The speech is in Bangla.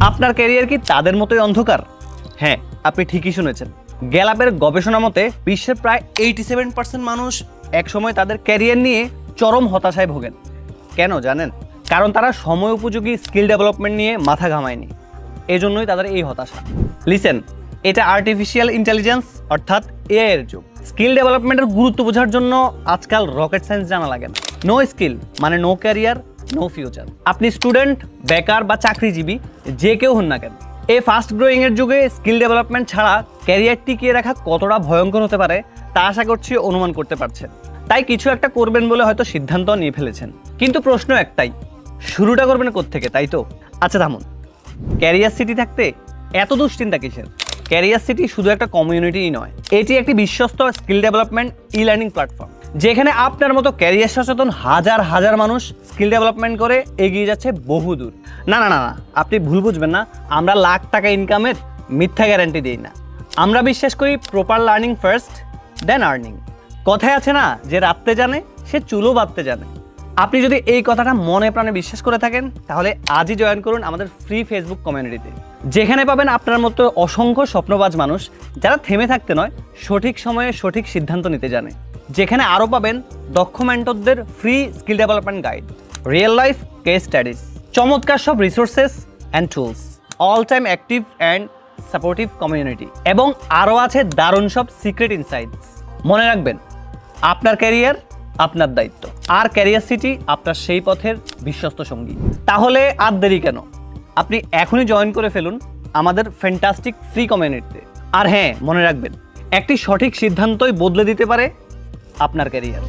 আপনার ক্যারিয়ার কি তাদের মতোই অন্ধকার? হ্যাঁ, আপনি ঠিকই শুনেছেন। গ্যালাপের গবেষণা মতে বিশ্বের প্রায় 87% মানুষ একসময় তাদের ক্যারিয়ার নিয়ে চরম হতাশায় ভোগেন। কেন জানেন? কারণ তারা সময় উপযোগী স্কিল ডেভেলপমেন্ট নিয়ে মাথা ঘামায়নি। এজন্যই তাদের এই হতাশা। লিসেন, এটা আর্টিফিশিয়াল ইন্টেলিজেন্স অর্থাৎ এআই এর যুগ। স্কিল ডেভেলপমেন্টের গুরুত্ব বোঝার জন্য আজকাল রকেট সায়েন্স জানা লাগে না। নো স্কিল মানে নো ক্যারিয়ার, নো ফিউচার। আপনি স্টুডেন্ট, বেকার বা চাকরিজীবী যে কেউ হন না কেন, এই ফাস্ট গ্রোয়িং এর যুগে স্কিল ডেভেলপমেন্ট ছাড়া ক্যারিয়ার টিকিয়ে রাখা কতটা ভয়ঙ্কর হতে পারে তা আশা করছি অনুমান করতে পারছেন। তাই কিছু একটা করবেন বলে হয়তো সিদ্ধান্ত নিয়ে ফেলেছেন, কিন্তু প্রশ্ন একটাই, শুরুটা করবেন কোত্থেকে, তাই তো? আচ্ছা থামুন, ক্যারিয়ার সিটি থাকতে এত দুশ্চিন্তা কিসের? ক্যারিয়ার সিটি শুধু একটা কমিউনিটিই নয়, এটি একটি বিশ্বস্ত skill development e learning platform, যেখানে আপনার মতো ক্যারিয়ার সচেতন হাজার হাজার মানুষ স্কিল ডেভেলপমেন্ট করে এগিয়ে যাচ্ছে বহুদূর। না না না না, আপনি ভুল বুঝবেন না, আমরা লাখ টাকা ইনকামের মিথ্যা গ্যারান্টি দিই না। আমরা বিশ্বাস করি প্রপার লার্নিং ফার্স্ট, দেন আর্নিং। কথায় আছে না, যে রাখতে জানে সে চুলও বাঁধতে জানে। আপনি যদি এই কথাটা মনে প্রাণে বিশ্বাস করে থাকেন, তাহলে আজই জয়েন করুন আমাদের ফ্রি ফেসবুক কমিউনিটিতে, যেখানে পাবেন আপনার মতো অসংখ্য স্বপ্নবাজ মানুষ যারা থেমে থাকতে নয়, সঠিক সময়ে সঠিক সিদ্ধান্ত নিতে জানে। যেখানে আরও পাবেন দক্ষ মেন্টরদের free skill development guide, real life case studies, চমৎকার সব resources and tools, all time active and supportive community, এবং আরও আছে দারুণ সব সিক্রেট ইনসাইটস। মনে রাখবেন, আপনার ক্যারিয়ার আপনার দায়িত্ব, আর ক্যারিয়ার সিটি আপনার সেই পথের বিশ্বস্ত সঙ্গী। তাহলে আর দেরি কেন? আপনি এখনই জয়েন করে ফেলুন আমাদের ফ্যান্টাস্টিক ফ্রি কমিউনিটিতে। আর হ্যাঁ, মনে রাখবেন, একটি সঠিক সিদ্ধান্তই বদলে দিতে পারে আপনার ক্যারিয়ার।